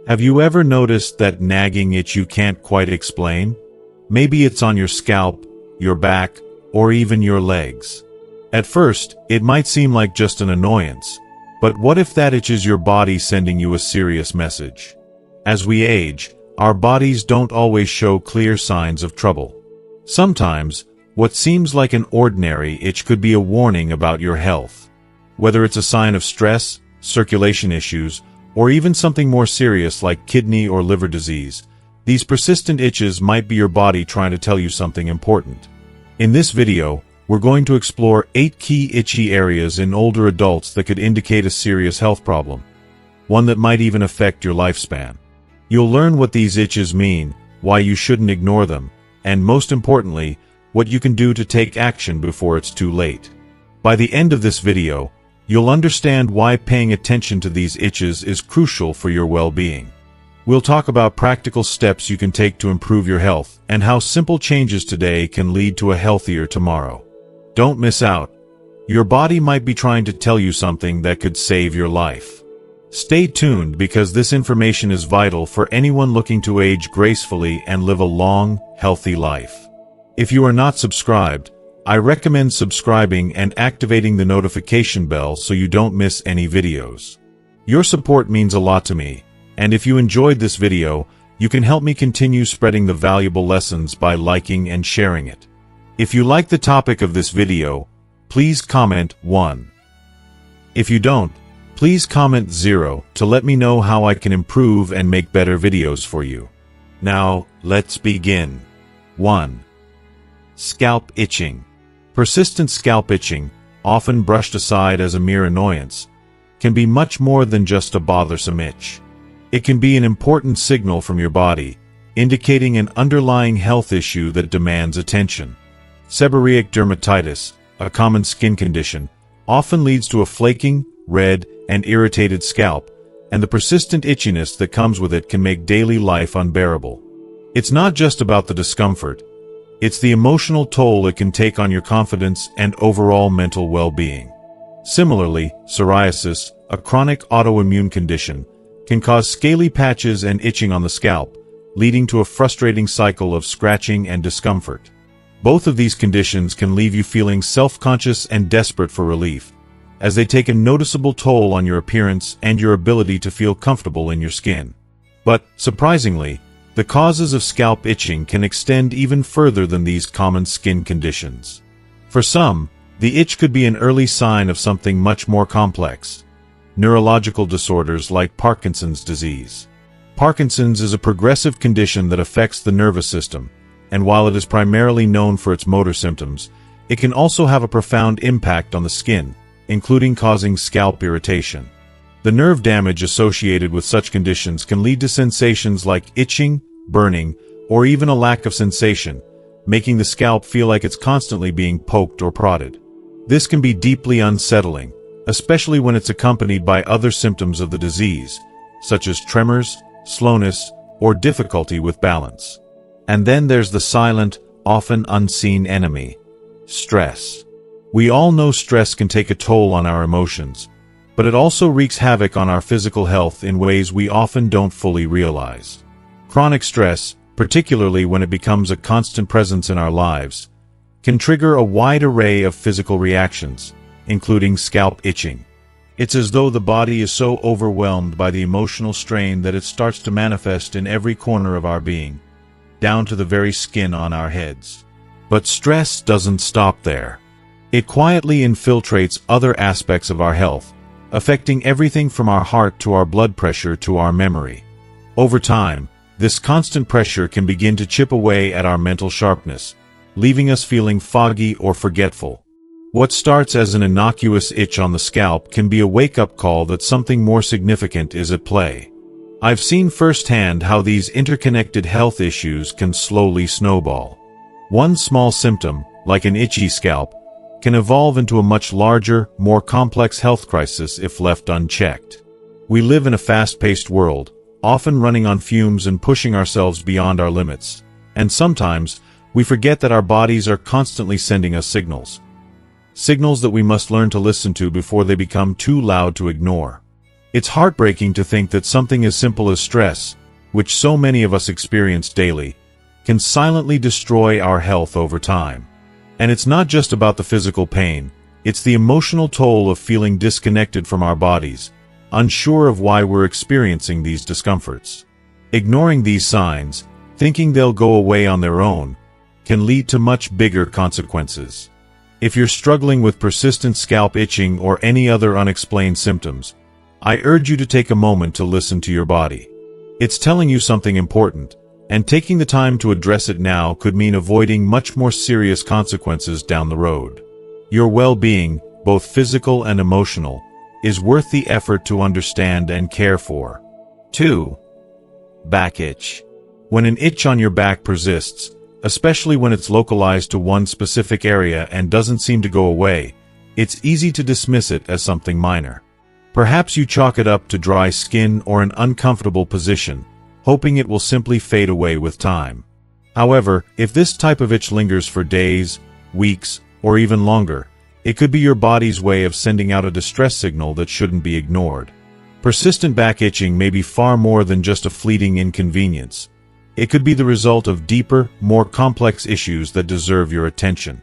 Have you ever noticed that nagging itch you can't quite explain? Maybe it's on your scalp, your back, or even your legs. At first, it might seem like just an annoyance, but what if that itch is your body sending you a serious message? As we age, our bodies don't always show clear signs of trouble. Sometimes, what seems like an ordinary itch could be a warning about your health. Whether it's a sign of stress, circulation issues, or even something more serious like kidney or liver disease, these persistent itches might be your body trying to tell you something important. In this video, we're going to explore 8 key itchy areas in older adults that could indicate a serious health problem, one that might even affect your lifespan. You'll learn what these itches mean, why you shouldn't ignore them, and most importantly, what you can do to take action before it's too late. By the end of this video, you'll understand why paying attention to these itches is crucial for your well-being. We'll talk about practical steps you can take to improve your health and how simple changes today can lead to a healthier tomorrow. Don't miss out. Your body might be trying to tell you something that could save your life. Stay tuned because this information is vital for anyone looking to age gracefully and live a long, healthy life. If you are not subscribed, I recommend subscribing and activating the notification bell so you don't miss any videos. Your support means a lot to me, and if you enjoyed this video, you can help me continue spreading the valuable lessons by liking and sharing it. If you like the topic of this video, please comment 1. If you don't, please comment 0 to let me know how I can improve and make better videos for you. Now, let's begin. 1. Scalp itching. Persistent scalp itching, often brushed aside as a mere annoyance, can be much more than just a bothersome itch. It can be an important signal from your body, indicating an underlying health issue that demands attention. Seborrheic dermatitis, a common skin condition, often leads to a flaking, red, and irritated scalp, and the persistent itchiness that comes with it can make daily life unbearable. It's not just about the discomfort, it's the emotional toll it can take on your confidence and overall mental well-being. Similarly, psoriasis, a chronic autoimmune condition, can cause scaly patches and itching on the scalp, leading to a frustrating cycle of scratching and discomfort. Both of these conditions can leave you feeling self-conscious and desperate for relief, as they take a noticeable toll on your appearance and your ability to feel comfortable in your skin. But, surprisingly, the causes of scalp itching can extend even further than these common skin conditions. For some, the itch could be an early sign of something much more complex: neurological disorders like Parkinson's disease. Parkinson's is a progressive condition that affects the nervous system, and while it is primarily known for its motor symptoms, it can also have a profound impact on the skin, including causing scalp irritation. The nerve damage associated with such conditions can lead to sensations like itching, burning, or even a lack of sensation, making the scalp feel like it's constantly being poked or prodded. This can be deeply unsettling, especially when it's accompanied by other symptoms of the disease, such as tremors, slowness, or difficulty with balance. And then there's the silent, often unseen enemy: stress. We all know stress can take a toll on our emotions, but it also wreaks havoc on our physical health in ways we often don't fully realize. Chronic stress, particularly when it becomes a constant presence in our lives, can trigger a wide array of physical reactions, including scalp itching. It's as though the body is so overwhelmed by the emotional strain that it starts to manifest in every corner of our being, down to the very skin on our heads. But stress doesn't stop there. It quietly infiltrates other aspects of our health, affecting everything from our heart to our blood pressure to our memory. Over time, this constant pressure can begin to chip away at our mental sharpness, leaving us feeling foggy or forgetful. What starts as an innocuous itch on the scalp can be a wake-up call that something more significant is at play. I've seen firsthand how these interconnected health issues can slowly snowball. One small symptom, like an itchy scalp, can evolve into a much larger, more complex health crisis if left unchecked. We live in a fast-paced world, often running on fumes and pushing ourselves beyond our limits, and sometimes we forget that our bodies are constantly sending us signals. Signals that we must learn to listen to before they become too loud to ignore. It's heartbreaking to think that something as simple as stress, which so many of us experience daily, can silently destroy our health over time. And it's not just about the physical pain, it's the emotional toll of feeling disconnected from our bodies, unsure of why we're experiencing these discomforts. Ignoring these signs, thinking they'll go away on their own, can lead to much bigger consequences. If you're struggling with persistent scalp itching or any other unexplained symptoms, I urge you to take a moment to listen to your body. It's telling you something important, and taking the time to address it now could mean avoiding much more serious consequences down the road. Your well-being, both physical and emotional, is worth the effort to understand and care for. 2. Back itch. When an itch on your back persists, especially when it's localized to one specific area and doesn't seem to go away, it's easy to dismiss it as something minor. Perhaps you chalk it up to dry skin or an uncomfortable position, hoping it will simply fade away with time. However, if this type of itch lingers for days, weeks, or even longer, it could be your body's way of sending out a distress signal that shouldn't be ignored. Persistent back itching may be far more than just a fleeting inconvenience. It could be the result of deeper, more complex issues that deserve your attention.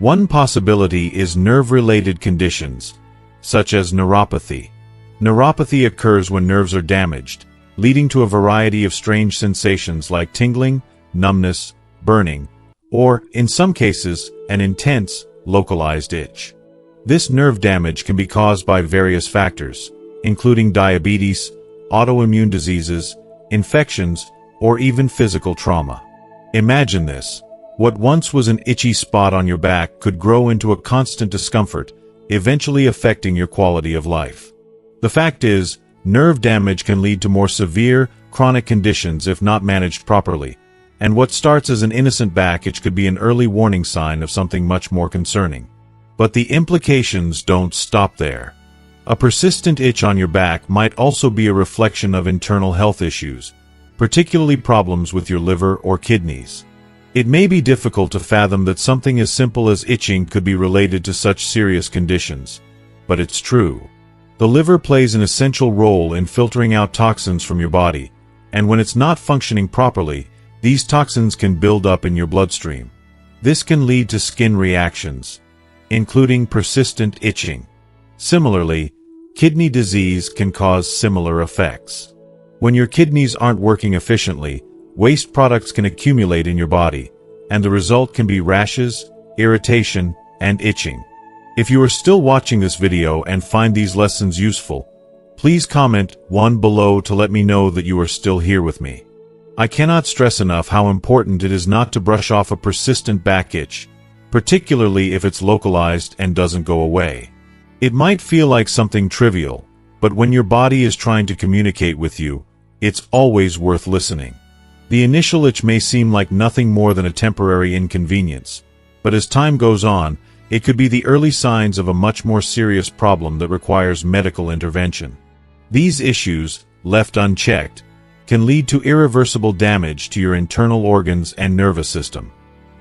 One possibility is nerve-related conditions, such as neuropathy. Neuropathy occurs when nerves are damaged, leading to a variety of strange sensations like tingling, numbness, burning, or, in some cases, an intense, localized itch. This nerve damage can be caused by various factors, including diabetes, autoimmune diseases, infections, or even physical trauma. Imagine this. What once was an itchy spot on your back could grow into a constant discomfort, eventually affecting your quality of life. The fact is, nerve damage can lead to more severe, chronic conditions if not managed properly, and what starts as an innocent back itch could be an early warning sign of something much more concerning. But the implications don't stop there. A persistent itch on your back might also be a reflection of internal health issues, particularly problems with your liver or kidneys. It may be difficult to fathom that something as simple as itching could be related to such serious conditions, but it's true. The liver plays an essential role in filtering out toxins from your body, and when it's not functioning properly, these toxins can build up in your bloodstream. This can lead to skin reactions, including persistent itching. Similarly, kidney disease can cause similar effects. When your kidneys aren't working efficiently, waste products can accumulate in your body, and the result can be rashes, irritation, and itching. If you are still watching this video and find these lessons useful, please comment 1 below to let me know that you are still here with me. I cannot stress enough how important it is not to brush off a persistent back itch, particularly if it's localized and doesn't go away. It might feel like something trivial, but when your body is trying to communicate with you, it's always worth listening. The initial itch may seem like nothing more than a temporary inconvenience, but as time goes on, it could be the early signs of a much more serious problem that requires medical intervention. These issues, left unchecked, can lead to irreversible damage to your internal organs and nervous system.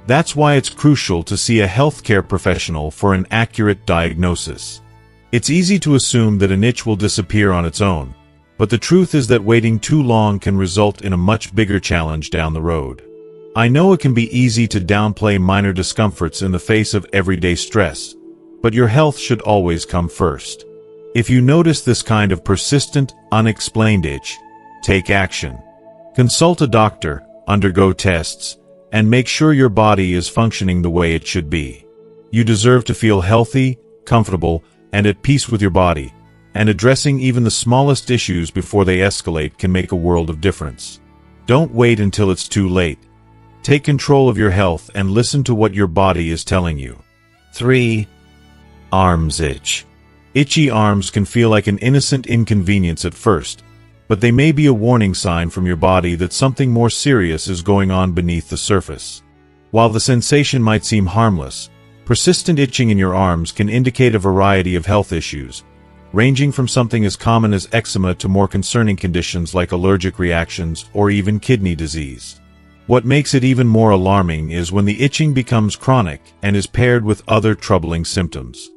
That's why it's crucial to see a healthcare professional for an accurate diagnosis. It's easy to assume that an itch will disappear on its own, but the truth is that waiting too long can result in a much bigger challenge down the road. I know it can be easy to downplay minor discomforts in the face of everyday stress, but your health should always come first. If you notice this kind of persistent, unexplained itch, take action. Consult a doctor, undergo tests, and make sure your body is functioning the way it should be. You deserve to feel healthy, comfortable, and at peace with your body, and addressing even the smallest issues before they escalate can make a world of difference. Don't wait until it's too late. Take control of your health and listen to what your body is telling you. 3. Arms itch. Itchy arms can feel like an innocent inconvenience at first, but they may be a warning sign from your body that something more serious is going on beneath the surface. While the sensation might seem harmless, persistent itching in your arms can indicate a variety of health issues, ranging from something as common as eczema to more concerning conditions like allergic reactions or even kidney disease. What makes it even more alarming is when the itching becomes chronic and is paired with other troubling symptoms.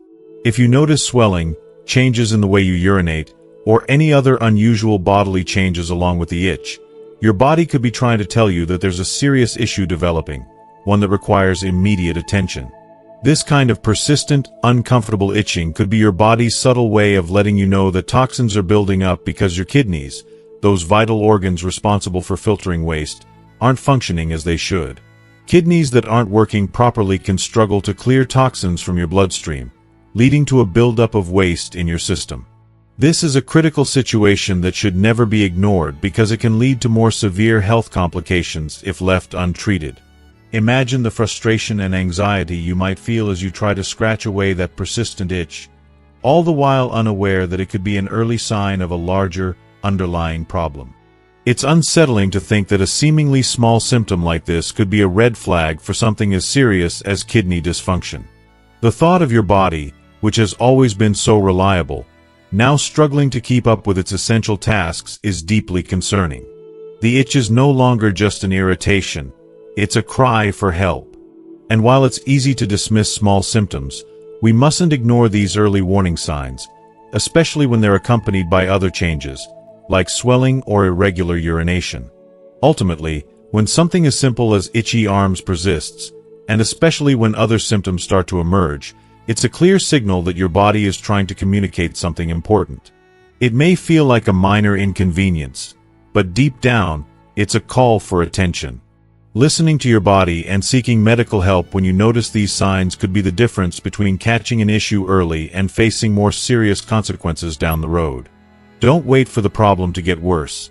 If you notice swelling, changes in the way you urinate, or any other unusual bodily changes along with the itch, your body could be trying to tell you that there's a serious issue developing, one that requires immediate attention. This kind of persistent, uncomfortable itching could be your body's subtle way of letting you know that toxins are building up because your kidneys, those vital organs responsible for filtering waste, aren't functioning as they should. Kidneys that aren't working properly can struggle to clear toxins from your bloodstream, leading to a buildup of waste in your system. This is a critical situation that should never be ignored because it can lead to more severe health complications if left untreated. Imagine the frustration and anxiety you might feel as you try to scratch away that persistent itch, all the while unaware that it could be an early sign of a larger, underlying problem. It's unsettling to think that a seemingly small symptom like this could be a red flag for something as serious as kidney dysfunction. The thought of your body, which has always been so reliable, now struggling to keep up with its essential tasks is deeply concerning. The itch is no longer just an irritation, it's a cry for help. And while it's easy to dismiss small symptoms, we mustn't ignore these early warning signs, especially when they're accompanied by other changes, like swelling or irregular urination. Ultimately, when something as simple as itchy arms persists, and especially when other symptoms start to emerge, it's a clear signal that your body is trying to communicate something important. It may feel like a minor inconvenience, but deep down, it's a call for attention. Listening to your body and seeking medical help when you notice these signs could be the difference between catching an issue early and facing more serious consequences down the road. Don't wait for the problem to get worse.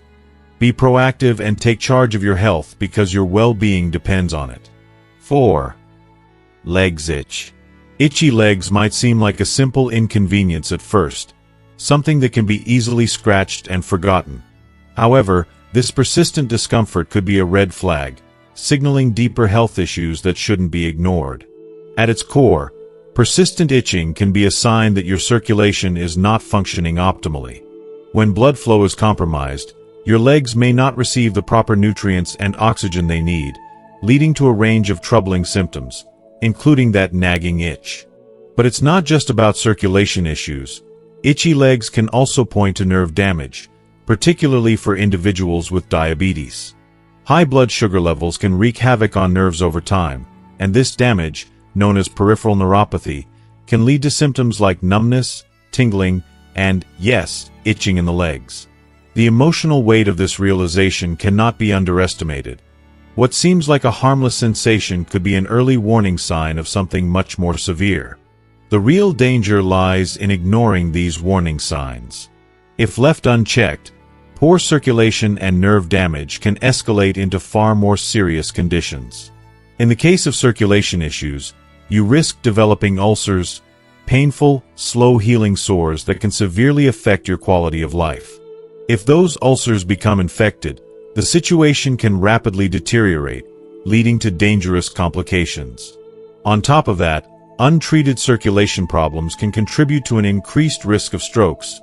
Be proactive and take charge of your health because your well-being depends on it. 4. Legs itch. Itchy legs might seem like a simple inconvenience at first, something that can be easily scratched and forgotten. However, this persistent discomfort could be a red flag, signaling deeper health issues that shouldn't be ignored. At its core, persistent itching can be a sign that your circulation is not functioning optimally. When blood flow is compromised, your legs may not receive the proper nutrients and oxygen they need, leading to a range of troubling symptoms, including that nagging itch. But it's not just about circulation issues. Itchy legs can also point to nerve damage, particularly for individuals with diabetes. High blood sugar levels can wreak havoc on nerves over time, and this damage, known as peripheral neuropathy, can lead to symptoms like numbness, tingling, and, yes, itching in the legs. The emotional weight of this realization cannot be underestimated. What seems like a harmless sensation could be an early warning sign of something much more severe. The real danger lies in ignoring these warning signs. If left unchecked, poor circulation and nerve damage can escalate into far more serious conditions. In the case of circulation issues, you risk developing ulcers, painful, slow-healing sores that can severely affect your quality of life. If those ulcers become infected, the situation can rapidly deteriorate, leading to dangerous complications. On top of that, untreated circulation problems can contribute to an increased risk of strokes,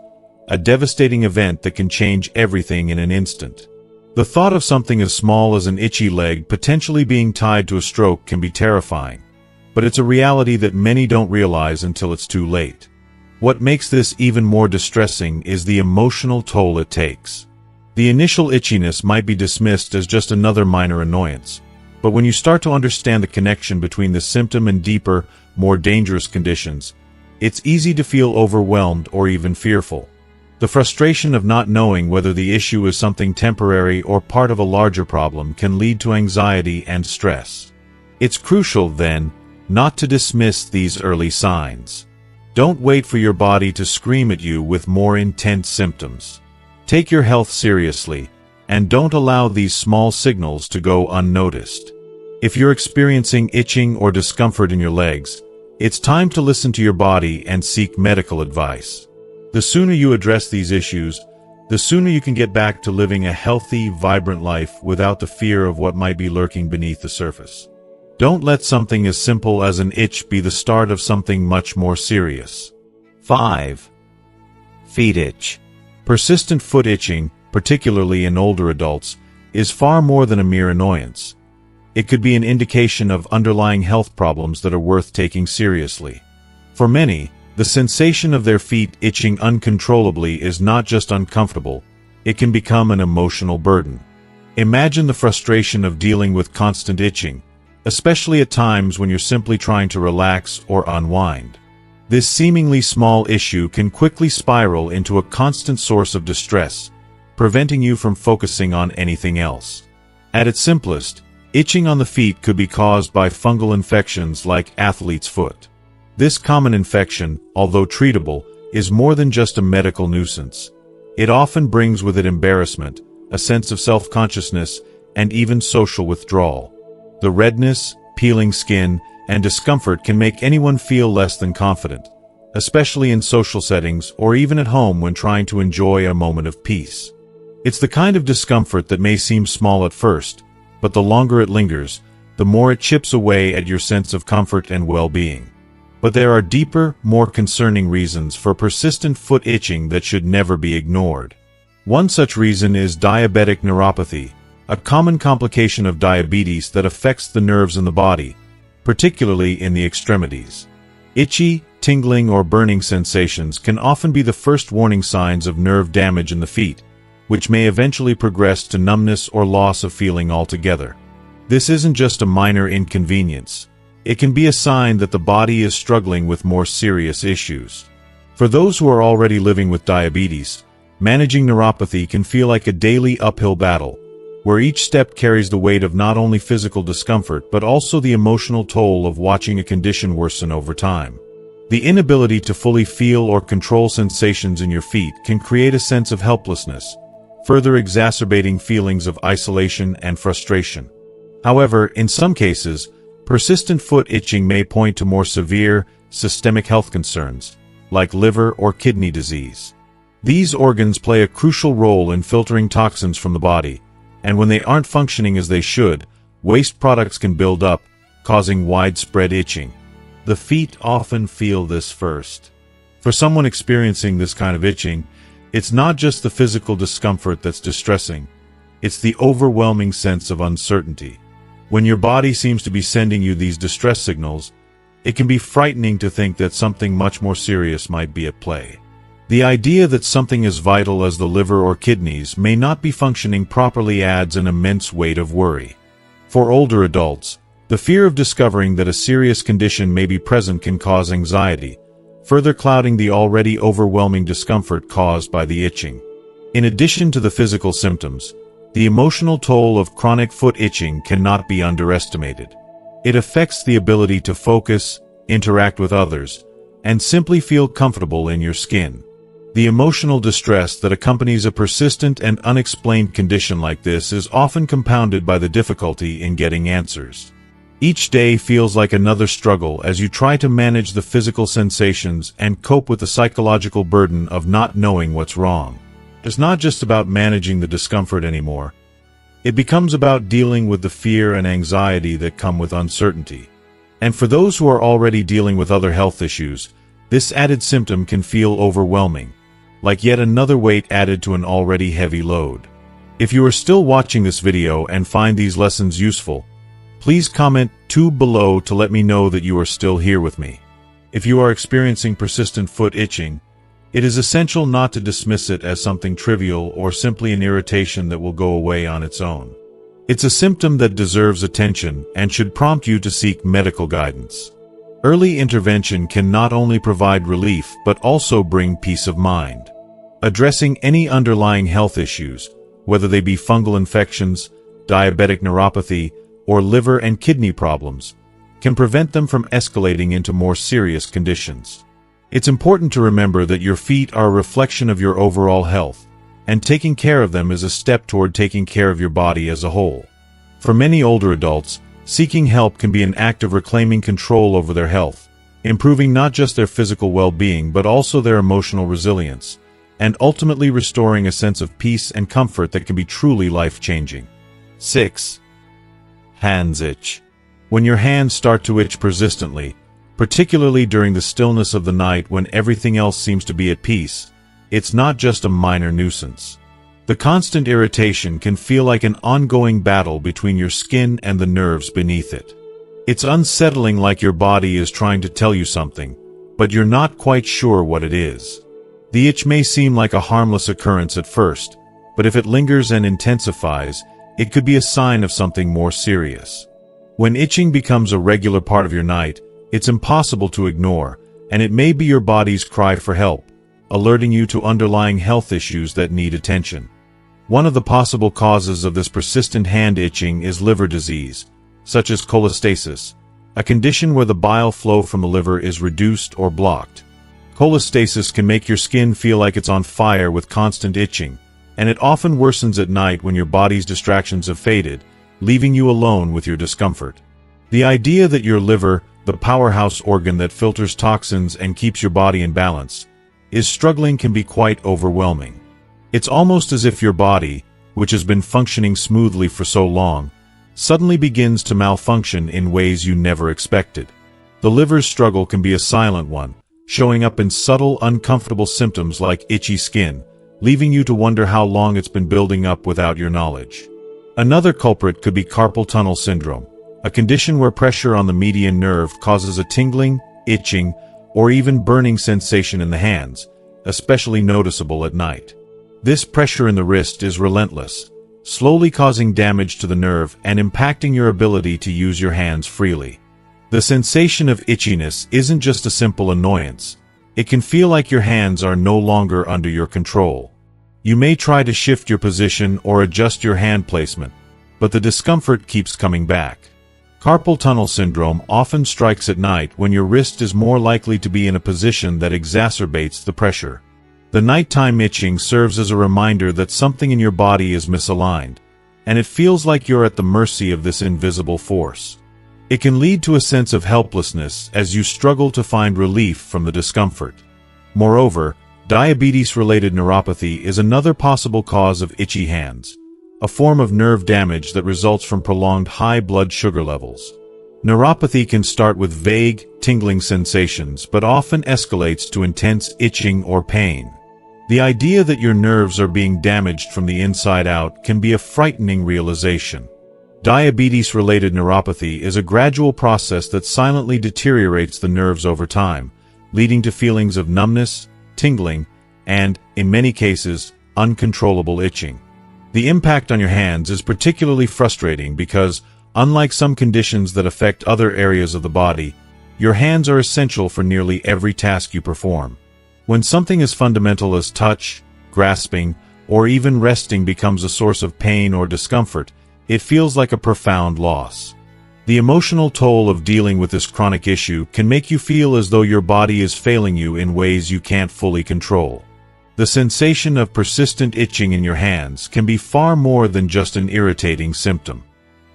a devastating event that can change everything in an instant. The thought of something as small as an itchy leg potentially being tied to a stroke can be terrifying, but it's a reality that many don't realize until it's too late. What makes this even more distressing is the emotional toll it takes. The initial itchiness might be dismissed as just another minor annoyance, but when you start to understand the connection between the symptom and deeper, more dangerous conditions, it's easy to feel overwhelmed or even fearful. The frustration of not knowing whether the issue is something temporary or part of a larger problem can lead to anxiety and stress. It's crucial, then, not to dismiss these early signs. Don't wait for your body to scream at you with more intense symptoms. Take your health seriously, and don't allow these small signals to go unnoticed. If you're experiencing itching or discomfort in your legs, it's time to listen to your body and seek medical advice. The sooner you address these issues, the sooner you can get back to living a healthy, vibrant life without the fear of what might be lurking beneath the surface. Don't let something as simple as an itch be the start of something much more serious. 5. Feet itch. Persistent foot itching, particularly in older adults, is far more than a mere annoyance. It could be an indication of underlying health problems that are worth taking seriously. For many, The sensation of their feet itching uncontrollably is not just uncomfortable, it can become an emotional burden. Imagine the frustration of dealing with constant itching, especially at times when you're simply trying to relax or unwind. This seemingly small issue can quickly spiral into a constant source of distress, preventing you from focusing on anything else. At its simplest, itching on the feet could be caused by fungal infections like athlete's foot. This common infection, although treatable, is more than just a medical nuisance. It often brings with it embarrassment, a sense of self-consciousness, and even social withdrawal. The redness, peeling skin, and discomfort can make anyone feel less than confident, especially in social settings or even at home when trying to enjoy a moment of peace. It's the kind of discomfort that may seem small at first, but the longer it lingers, the more it chips away at your sense of comfort and well-being. But there are deeper, more concerning reasons for persistent foot itching that should never be ignored. One such reason is diabetic neuropathy, a common complication of diabetes that affects the nerves in the body, particularly in the extremities. Itchy, tingling, or burning sensations can often be the first warning signs of nerve damage in the feet, which may eventually progress to numbness or loss of feeling altogether. This isn't just a minor inconvenience. It can be a sign that the body is struggling with more serious issues. For those who are already living with diabetes, managing neuropathy can feel like a daily uphill battle, where each step carries the weight of not only physical discomfort but also the emotional toll of watching a condition worsen over time. The inability to fully feel or control sensations in your feet can create a sense of helplessness, further exacerbating feelings of isolation and frustration. However, in some cases, persistent foot itching may point to more severe, systemic health concerns, like liver or kidney disease. These organs play a crucial role in filtering toxins from the body, and when they aren't functioning as they should, waste products can build up, causing widespread itching. The feet often feel this first. For someone experiencing this kind of itching, it's not just the physical discomfort that's distressing, it's the overwhelming sense of uncertainty. When your body seems to be sending you these distress signals, it can be frightening to think that something much more serious might be at play. The idea that something as vital as the liver or kidneys may not be functioning properly adds an immense weight of worry. For older adults, the fear of discovering that a serious condition may be present can cause anxiety, further clouding the already overwhelming discomfort caused by the itching. In addition to the physical symptoms, the emotional toll of chronic foot itching cannot be underestimated. It affects the ability to focus, interact with others, and simply feel comfortable in your skin. The emotional distress that accompanies a persistent and unexplained condition like this is often compounded by the difficulty in getting answers. Each day feels like another struggle as you try to manage the physical sensations and cope with the psychological burden of not knowing what's wrong. It's not just about managing the discomfort anymore. It becomes about dealing with the fear and anxiety that come with uncertainty. And for those who are already dealing with other health issues, this added symptom can feel overwhelming, like yet another weight added to an already heavy load. If you are still watching this video and find these lessons useful, please comment below to let me know that you are still here with me. If you are experiencing persistent foot itching, it is essential not to dismiss it as something trivial or simply an irritation that will go away on its own. It's a symptom that deserves attention and should prompt you to seek medical guidance. Early intervention can not only provide relief but also bring peace of mind. Addressing any underlying health issues, whether they be fungal infections, diabetic neuropathy, or liver and kidney problems, can prevent them from escalating into more serious conditions. It's important to remember that your feet are a reflection of your overall health, and taking care of them is a step toward taking care of your body as a whole. For many older adults, seeking help can be an act of reclaiming control over their health, improving not just their physical well-being but also their emotional resilience, and ultimately restoring a sense of peace and comfort that can be truly life-changing. 6. Hands itch. When your hands start to itch persistently, particularly during the stillness of the night when everything else seems to be at peace, it's not just a minor nuisance. The constant irritation can feel like an ongoing battle between your skin and the nerves beneath it. It's unsettling, like your body is trying to tell you something, but you're not quite sure what it is. The itch may seem like a harmless occurrence at first, but if it lingers and intensifies, it could be a sign of something more serious. When itching becomes a regular part of your night, it's impossible to ignore, and it may be your body's cry for help, alerting you to underlying health issues that need attention. One of the possible causes of this persistent hand itching is liver disease, such as cholestasis, a condition where the bile flow from the liver is reduced or blocked. Cholestasis can make your skin feel like it's on fire with constant itching, and it often worsens at night when your body's distractions have faded, leaving you alone with your discomfort. The idea that your liver, the powerhouse organ that filters toxins and keeps your body in balance, is struggling can be quite overwhelming. It's almost as if your body, which has been functioning smoothly for so long, suddenly begins to malfunction in ways you never expected. The liver's struggle can be a silent one, showing up in subtle, uncomfortable symptoms like itchy skin, leaving you to wonder how long it's been building up without your knowledge. Another culprit could be carpal tunnel syndrome, a condition where pressure on the median nerve causes a tingling, itching, or even burning sensation in the hands, especially noticeable at night. This pressure in the wrist is relentless, slowly causing damage to the nerve and impacting your ability to use your hands freely. The sensation of itchiness isn't just a simple annoyance. It can feel like your hands are no longer under your control. You may try to shift your position or adjust your hand placement, but the discomfort keeps coming back. Carpal tunnel syndrome often strikes at night when your wrist is more likely to be in a position that exacerbates the pressure. The nighttime itching serves as a reminder that something in your body is misaligned, and it feels like you're at the mercy of this invisible force. It can lead to a sense of helplessness as you struggle to find relief from the discomfort. Moreover, diabetes-related neuropathy is another possible cause of itchy hands, a form of nerve damage that results from prolonged high blood sugar levels. Neuropathy can start with vague, tingling sensations but often escalates to intense itching or pain. The idea that your nerves are being damaged from the inside out can be a frightening realization. Diabetes-related neuropathy is a gradual process that silently deteriorates the nerves over time, leading to feelings of numbness, tingling, and, in many cases, uncontrollable itching. The impact on your hands is particularly frustrating because, unlike some conditions that affect other areas of the body, your hands are essential for nearly every task you perform. When something as fundamental as touch, grasping, or even resting becomes a source of pain or discomfort, it feels like a profound loss. The emotional toll of dealing with this chronic issue can make you feel as though your body is failing you in ways you can't fully control. The sensation of persistent itching in your hands can be far more than just an irritating symptom.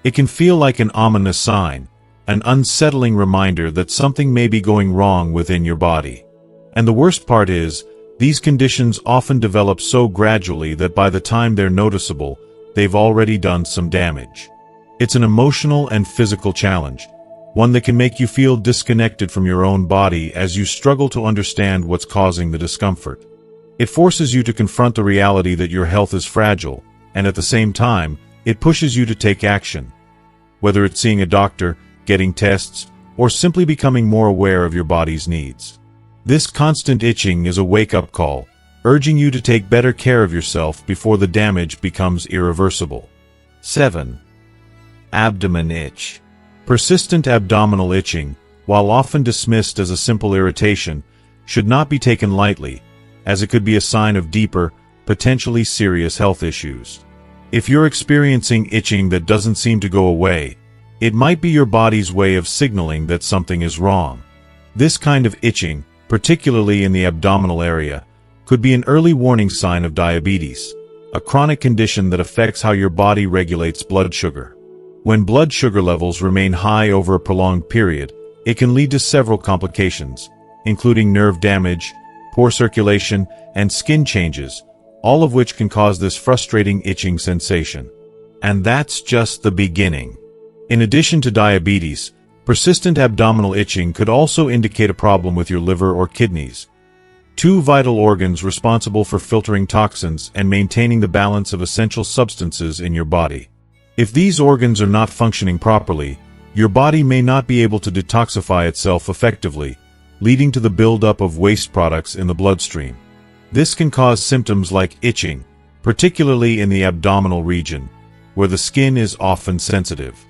It can feel like an ominous sign, an unsettling reminder that something may be going wrong within your body. And the worst part is, these conditions often develop so gradually that by the time they're noticeable, they've already done some damage. It's an emotional and physical challenge, one that can make you feel disconnected from your own body as you struggle to understand what's causing the discomfort. It forces you to confront the reality that your health is fragile, and at the same time, it pushes you to take action. Whether it's seeing a doctor, getting tests, or simply becoming more aware of your body's needs. This constant itching is a wake-up call, urging you to take better care of yourself before the damage becomes irreversible. 7. Abdomen itch. Persistent abdominal itching, while often dismissed as a simple irritation, should not be taken lightly, as it could be a sign of deeper, potentially serious health issues. If you're experiencing itching that doesn't seem to go away, it might be your body's way of signaling that something is wrong. This kind of itching, particularly in the abdominal area, could be an early warning sign of diabetes, a chronic condition that affects how your body regulates blood sugar. When blood sugar levels remain high over a prolonged period, it can lead to several complications, including nerve damage, poor circulation, and skin changes, all of which can cause this frustrating itching sensation. And that's just the beginning. In addition to diabetes, persistent abdominal itching could also indicate a problem with your liver or kidneys, two vital organs responsible for filtering toxins and maintaining the balance of essential substances in your body. If these organs are not functioning properly, your body may not be able to detoxify itself effectively, leading to the buildup of waste products in the bloodstream. This can cause symptoms like itching, particularly in the abdominal region, where the skin is often sensitive.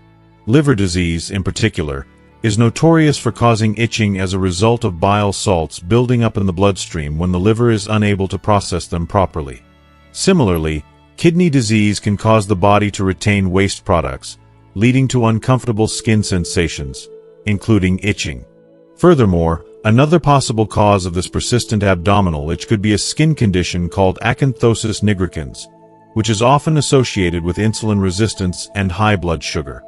Liver disease, in particular, is notorious for causing itching as a result of bile salts building up in the bloodstream when the liver is unable to process them properly. Similarly, kidney disease can cause the body to retain waste products, leading to uncomfortable skin sensations, including itching. Furthermore, another possible cause of this persistent abdominal itch could be a skin condition called acanthosis nigricans, which is often associated with insulin resistance and high blood sugar.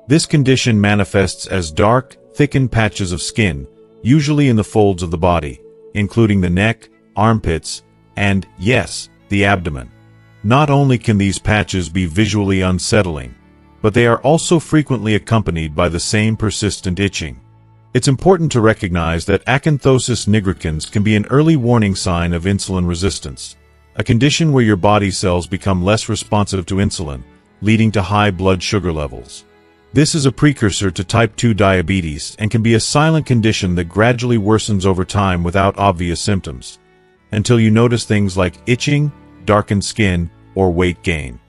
This condition manifests as dark, thickened patches of skin, usually in the folds of the body, including the neck, armpits, and, yes, the abdomen. Not only can these patches be visually unsettling, but they are also frequently accompanied by the same persistent itching. It's important to recognize that acanthosis nigricans can be an early warning sign of insulin resistance, a condition where your body cells become less responsive to insulin, leading to high blood sugar levels. This is a precursor to type 2 diabetes and can be a silent condition that gradually worsens over time without obvious symptoms, until you notice things like itching, darkened skin, or weight gain.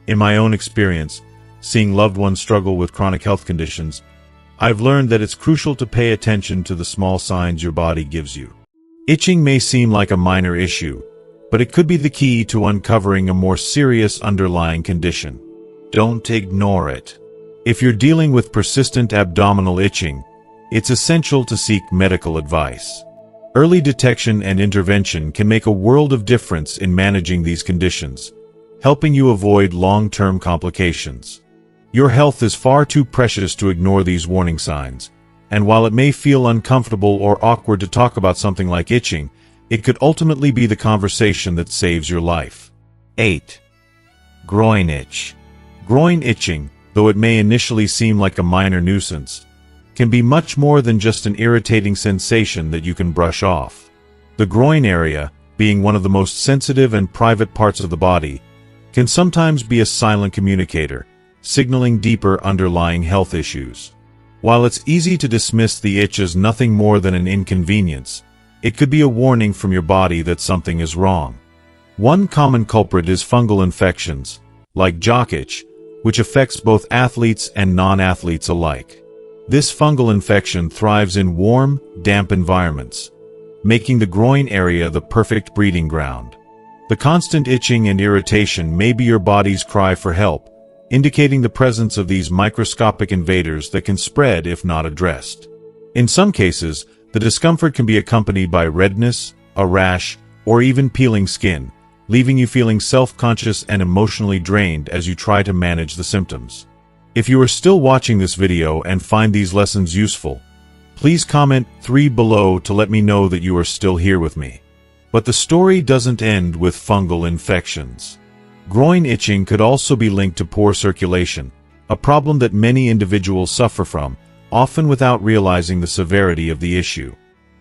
In my own experience, seeing loved ones struggle with chronic health conditions, I've learned that it's crucial to pay attention to the small signs your body gives you. Itching may seem like a minor issue, but it could be the key to uncovering a more serious underlying condition. Don't ignore it. If you're dealing with persistent abdominal itching, it's essential to seek medical advice. Early detection and intervention can make a world of difference in managing these conditions, helping you avoid long-term complications. Your health is far too precious to ignore these warning signs, and while it may feel uncomfortable or awkward to talk about something like itching, it could ultimately be the conversation that saves your life. 8. Groin itch. Groin itching, though it may initially seem like a minor nuisance, can be much more than just an irritating sensation that you can brush off. The groin area, being one of the most sensitive and private parts of the body, can sometimes be a silent communicator, signaling deeper underlying health issues. While it's easy to dismiss the itch as nothing more than an inconvenience, it could be a warning from your body that something is wrong. One common culprit is fungal infections, like jock itch, which affects both athletes and non-athletes alike. This fungal infection thrives in warm, damp environments, making the groin area the perfect breeding ground. The constant itching and irritation may be your body's cry for help, indicating the presence of these microscopic invaders that can spread if not addressed. In some cases, the discomfort can be accompanied by redness, a rash, or even peeling skin, leaving you feeling self-conscious and emotionally drained as you try to manage the symptoms. If you are still watching this video and find these lessons useful, please comment 3 below to let me know that you are still here with me. But the story doesn't end with fungal infections. Groin itching could also be linked to poor circulation, a problem that many individuals suffer from, often without realizing the severity of the issue.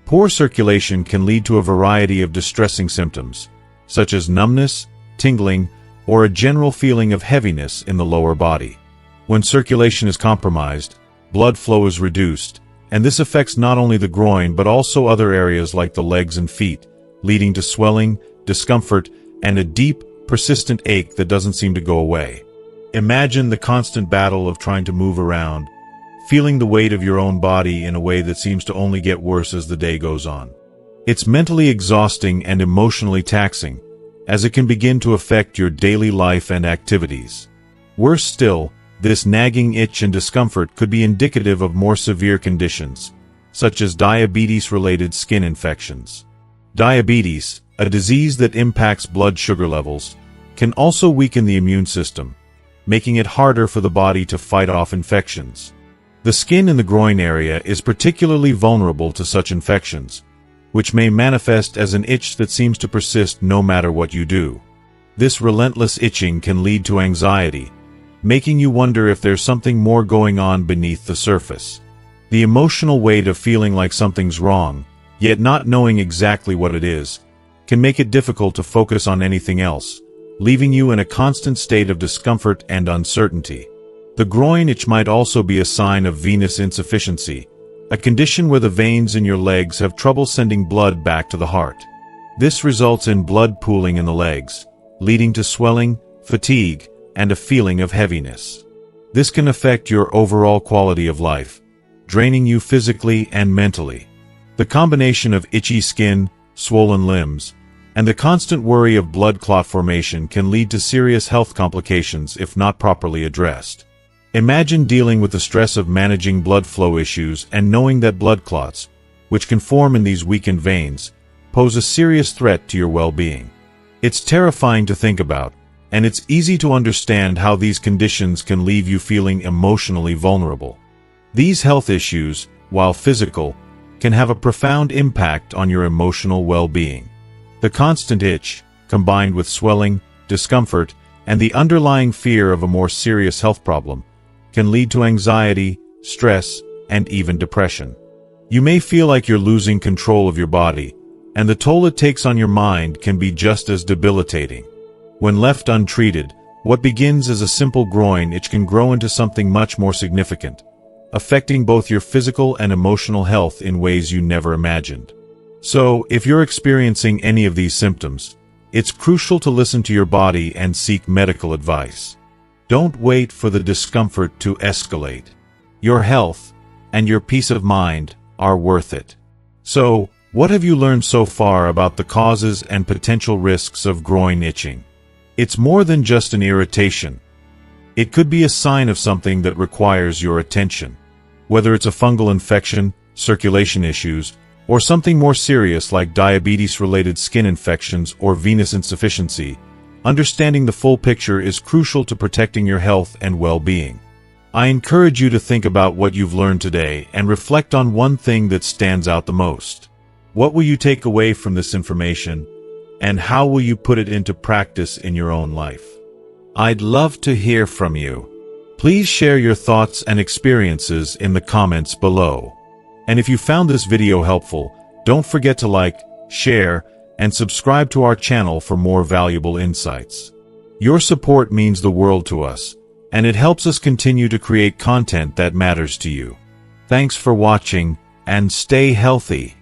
Poor circulation can lead to a variety of distressing symptoms, such as numbness, tingling, or a general feeling of heaviness in the lower body. When circulation is compromised, blood flow is reduced, and this affects not only the groin but also other areas like the legs and feet, leading to swelling, discomfort, and a deep, persistent ache that doesn't seem to go away. Imagine the constant battle of trying to move around, feeling the weight of your own body in a way that seems to only get worse as the day goes on. It's mentally exhausting and emotionally taxing, as it can begin to affect your daily life and activities. Worse still, this nagging itch and discomfort could be indicative of more severe conditions, such as diabetes-related skin infections. Diabetes, a disease that impacts blood sugar levels, can also weaken the immune system, making it harder for the body to fight off infections. The skin in the groin area is particularly vulnerable to such infections, which may manifest as an itch that seems to persist no matter what you do. This relentless itching can lead to anxiety, making you wonder if there's something more going on beneath the surface. The emotional weight of feeling like something's wrong, yet not knowing exactly what it is, can make it difficult to focus on anything else, leaving you in a constant state of discomfort and uncertainty. The groin itch might also be a sign of venous insufficiency, a condition where the veins in your legs have trouble sending blood back to the heart. This results in blood pooling in the legs, leading to swelling, fatigue, and a feeling of heaviness. This can affect your overall quality of life, draining you physically and mentally. The combination of itchy skin, swollen limbs, and the constant worry of blood clot formation can lead to serious health complications if not properly addressed. Imagine dealing with the stress of managing blood flow issues and knowing that blood clots, which can form in these weakened veins, pose a serious threat to your well-being. It's terrifying to think about, and it's easy to understand how these conditions can leave you feeling emotionally vulnerable. These health issues, while physical, can have a profound impact on your emotional well-being. The constant itch, combined with swelling, discomfort, and the underlying fear of a more serious health problem, can lead to anxiety, stress, and even depression. You may feel like you're losing control of your body, and the toll it takes on your mind can be just as debilitating. When left untreated, what begins as a simple groin itch can grow into something much more significant, affecting both your physical and emotional health in ways you never imagined. So, if you're experiencing any of these symptoms, it's crucial to listen to your body and seek medical advice. Don't wait for the discomfort to escalate. Your health and your peace of mind are worth it. So, what have you learned so far about the causes and potential risks of groin itching? It's more than just an irritation. It could be a sign of something that requires your attention. Whether it's a fungal infection, circulation issues, or something more serious like diabetes-related skin infections or venous insufficiency, understanding the full picture is crucial to protecting your health and well-being. I encourage you to think about what you've learned today and reflect on one thing that stands out the most. What will you take away from this information, and how will you put it into practice in your own life? I'd love to hear from you. Please share your thoughts and experiences in the comments below. And if you found this video helpful, don't forget to like, share, and subscribe to our channel for more valuable insights. Your support means the world to us, and it helps us continue to create content that matters to you. Thanks for watching, and stay healthy.